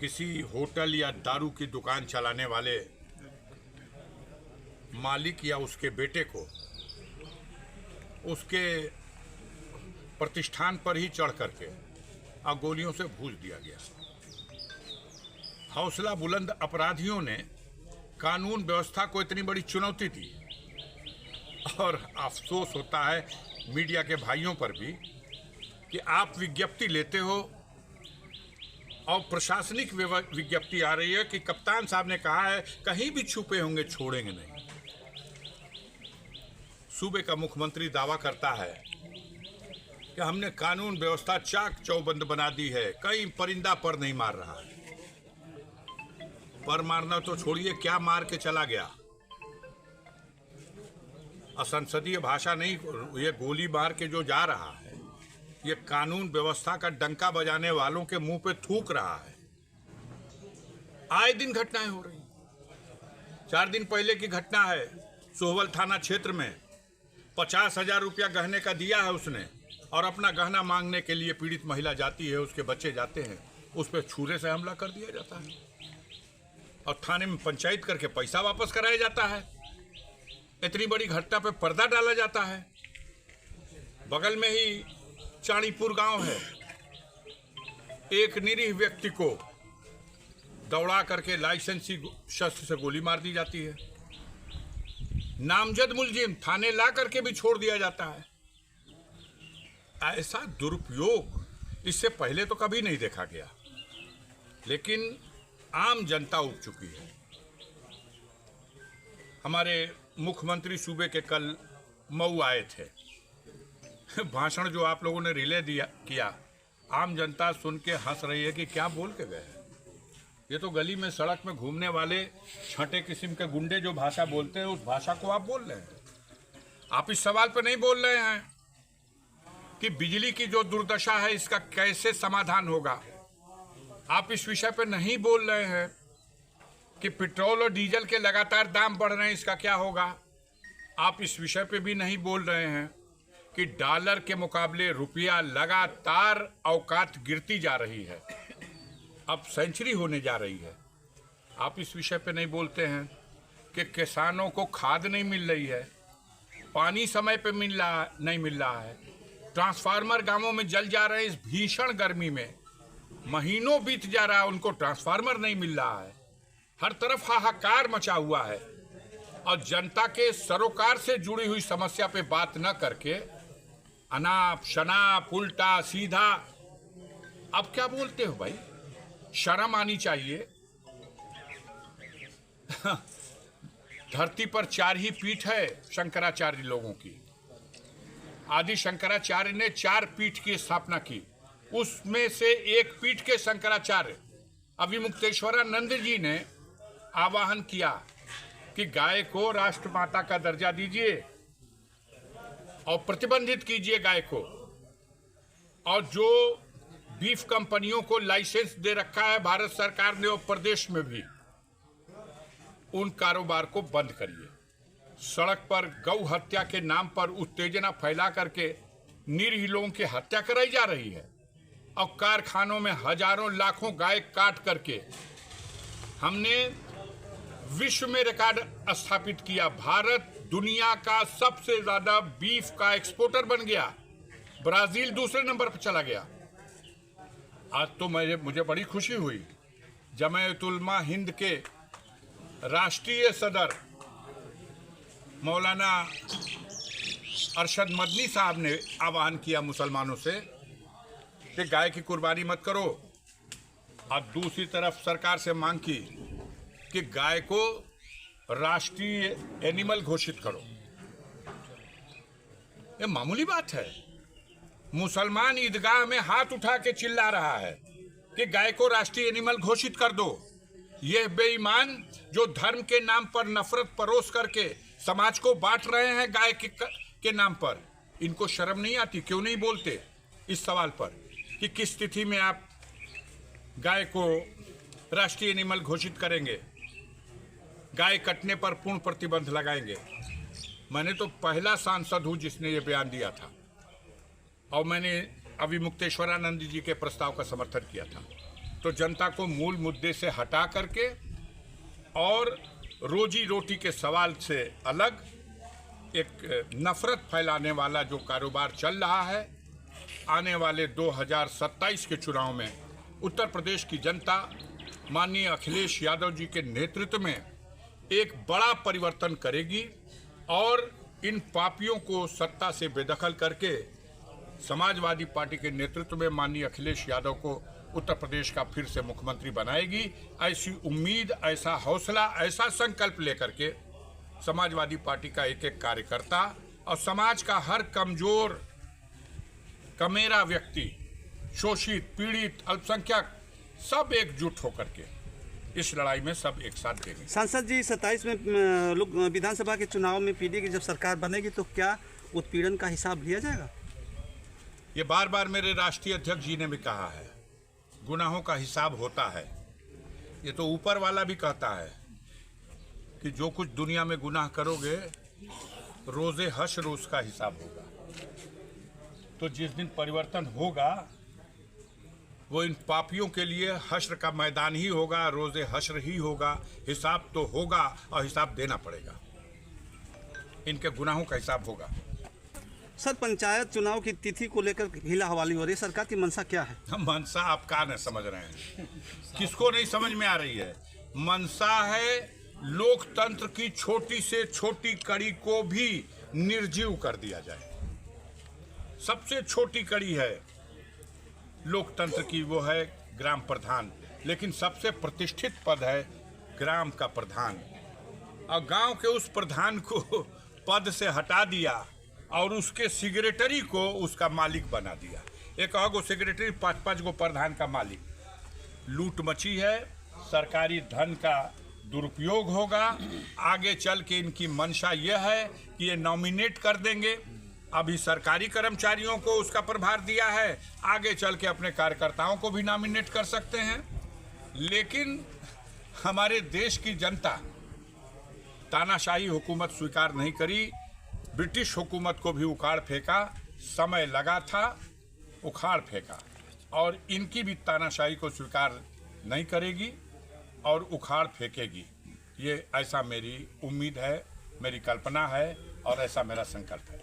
किसी होटल या दारू की दुकान चलाने वाले मालिक या उसके बेटे को उसके प्रतिष्ठान पर ही चढ़ करके गोलियों से भूज दिया गया। हौसला बुलंद अपराधियों ने कानून व्यवस्था को इतनी बड़ी चुनौती दी और अफसोस होता है मीडिया के भाइयों पर भी कि आप विज्ञप्ति लेते हो और प्रशासनिक विज्ञप्ति आ रही है कि कप्तान साहब ने कहा है कहीं भी छुपे होंगे छोड़ेंगे नहीं। सूबे का मुख्यमंत्री दावा करता है कि हमने कानून व्यवस्था चाक चौबंद बना दी है, कहीं परिंदा पर नहीं मार रहा है। पर मारना तो छोड़िए, क्या मार के चला गया। असंसदीय भाषा नहीं, ये गोली मार के जो जा रहा है ये कानून व्यवस्था का डंका बजाने वालों के मुंह पे थूक रहा है। आए दिन घटनाएं हो रही। 4 दिन पहले की घटना है, सोहवल थाना क्षेत्र में 50,000 रुपया गहने का दिया है उसने, और अपना गहना मांगने के लिए पीड़ित महिला जाती है, उसके बच्चे जाते हैं, उस पर छुरे से हमला कर दिया जाता है और थाने में पंचायत करके पैसा वापस कराया जाता है। इतनी बड़ी घटना पे पर्दा डाला जाता है। बगल में ही चाणीपुर गांव है, एक निरीह व्यक्ति को दौड़ा करके लाइसेंसी शस्त्र से गोली मार दी जाती है। नामजद मुलजिम थाने ला करके भी छोड़ दिया जाता है। ऐसा दुरुपयोग इससे पहले तो कभी नहीं देखा गया, लेकिन आम जनता उब चुकी है। हमारे मुख्यमंत्री सूबे के कल मऊ आए थे। भाषण जो आप लोगों ने रिले किया, आम जनता सुन के हंस रही है कि क्या बोल के गए हैं। ये तो गली में सड़क में घूमने वाले छठे किस्म के गुंडे जो भाषा बोलते हैं उस भाषा को आप बोल रहे हैं। आप इस सवाल पर नहीं बोल रहे हैं कि बिजली की जो दुर्दशा है इसका कैसे समाधान होगा। आप इस विषय पर नहीं बोल रहे हैं कि पेट्रोल और डीजल के लगातार दाम बढ़ रहे हैं, इसका क्या होगा। आप इस विषय पे भी नहीं बोल रहे हैं कि डॉलर के मुकाबले रुपया लगातार औकात गिरती जा रही है, अब सेंचुरी होने जा रही है। आप इस विषय पे नहीं बोलते हैं कि किसानों को खाद नहीं मिल रही है, पानी समय पे नहीं मिल रहा है, ट्रांसफार्मर गांवों में जल जा रहे हैं। इस भीषण गर्मी में महीनों बीत जा रहा है, उनको ट्रांसफार्मर नहीं मिल रहा है। हर तरफ हाहाकार मचा हुआ है और जनता के सरोकार से जुड़ी हुई समस्या पे बात न करके अनाप शनाप उल्टा सीधा अब क्या बोलते हो भाई। शर्म आनी चाहिए। धरती पर 4 ही पीठ है शंकराचार्य लोगों की। आदि शंकराचार्य ने 4 पीठ की स्थापना की, उसमें से एक पीठ के शंकराचार्य अभिमुक्तेश्वरानंद जी ने आह्वान किया कि गाय को राष्ट्रमाता का दर्जा दीजिए और प्रतिबंधित कीजिए गाय को, और जो बीफ कंपनियों को लाइसेंस दे रखा है भारत सरकार ने और प्रदेश में भी, उन कारोबार को बंद करिए। सड़क पर गौ हत्या के नाम पर उत्तेजना फैला करके निरीह लोगों की हत्या कराई जा रही है और कारखानों में हजारों लाखों गाय काट करके हमने विश्व में रिकॉर्ड स्थापित किया। भारत दुनिया का सबसे ज्यादा बीफ का एक्सपोर्टर बन गया, ब्राजील दूसरे नंबर पर चला गया। आज तो मुझे बड़ी खुशी हुई, जमायत उलमा हिंद के राष्ट्रीय सदर मौलाना अरशद मदनी साहब ने आह्वान किया मुसलमानों से कि गाय की कुर्बानी मत करो, और दूसरी तरफ सरकार से मांग की कि गाय को राष्ट्रीय एनिमल घोषित करो। ये मामूली बात है। मुसलमान ईदगाह में हाथ उठा के चिल्ला रहा है कि गाय को राष्ट्रीय एनिमल घोषित कर दो। यह बेईमान जो धर्म के नाम पर नफरत परोस करके समाज को बांट रहे हैं गाय के नाम पर, इनको शर्म नहीं आती? क्यों नहीं बोलते इस सवाल पर कि किस स्थिति में आप गाय को राष्ट्रीय एनिमल घोषित करेंगे, गाय कटने पर पूर्ण प्रतिबंध लगाएंगे। मैंने तो पहला सांसद हूं जिसने ये बयान दिया था और मैंने अभिमुक्तेश्वरानंद जी के प्रस्ताव का समर्थन किया था। तो जनता को मूल मुद्दे से हटा करके और रोजी रोटी के सवाल से अलग एक नफरत फैलाने वाला जो कारोबार चल रहा है, आने वाले 2027 के चुनाव में उत्तर प्रदेश की जनता माननीय अखिलेश यादव जी के नेतृत्व में एक बड़ा परिवर्तन करेगी और इन पापियों को सत्ता से बेदखल करके समाजवादी पार्टी के नेतृत्व में माननीय अखिलेश यादव को उत्तर प्रदेश का फिर से मुख्यमंत्री बनाएगी। ऐसी उम्मीद, ऐसा हौसला, ऐसा संकल्प लेकर के समाजवादी पार्टी का एक एक कार्यकर्ता और समाज का हर कमजोर कमेरा व्यक्ति, शोषित, पीड़ित, अल्पसंख्यक सब एकजुट होकर के इस लड़ाई में सब एक साथ देंगे। सांसद जी 27 में लोग विधानसभा के चुनाव में पीडी की जब सरकार बनेगी तो क्या उत्पीड़न का हिसाब लिया जाएगा? ये बार बार मेरे राष्ट्रीय अध्यक्ष जी ने भी कहा है, गुनाहों का हिसाब होता है। ये तो ऊपर वाला भी कहता है कि जो कुछ दुनिया में गुनाह करोगे रोजे हश्र उसका हिसाब होगा। तो जिस दिन परिवर्तन होगा वो इन पापियों के लिए हश्र का मैदान ही होगा, रोजे हश्र ही होगा। हिसाब तो होगा और हिसाब देना पड़ेगा, इनके गुनाहों का हिसाब होगा। सर, पंचायत चुनाव की तिथि को लेकर हिला हवाली हो रही है, सरकार की मंशा क्या है? मंशा आप कहाँ नहीं समझ रहे हैं, किसको नहीं समझ में आ रही है? मंशा है लोकतंत्र की छोटी से छोटी कड़ी को भी निर्जीव कर दिया जाए। सबसे छोटी कड़ी है लोकतंत्र की, वो है ग्राम प्रधान, लेकिन सबसे प्रतिष्ठित पद है ग्राम का प्रधान। और गांव के उस प्रधान को पद से हटा दिया और उसके सेक्रेटरी को उसका मालिक बना दिया। एक गो सेक्रेटरी, 5-5 गो प्रधान का मालिक। लूट मची है, सरकारी धन का दुरुपयोग होगा। आगे चल के इनकी मंशा यह है कि ये नॉमिनेट कर देंगे। अभी सरकारी कर्मचारियों को उसका प्रभार दिया है, आगे चल के अपने कार्यकर्ताओं को भी नॉमिनेट कर सकते हैं। लेकिन हमारे देश की जनता तानाशाही हुकूमत स्वीकार नहीं करी, ब्रिटिश हुकूमत को भी उखाड़ फेंका। समय लगा था, उखाड़ फेंका, और इनकी भी तानाशाही को स्वीकार नहीं करेगी और उखाड़ फेंकेगी। ये ऐसा मेरी उम्मीद है, मेरी कल्पना है और ऐसा मेरा संकल्प है।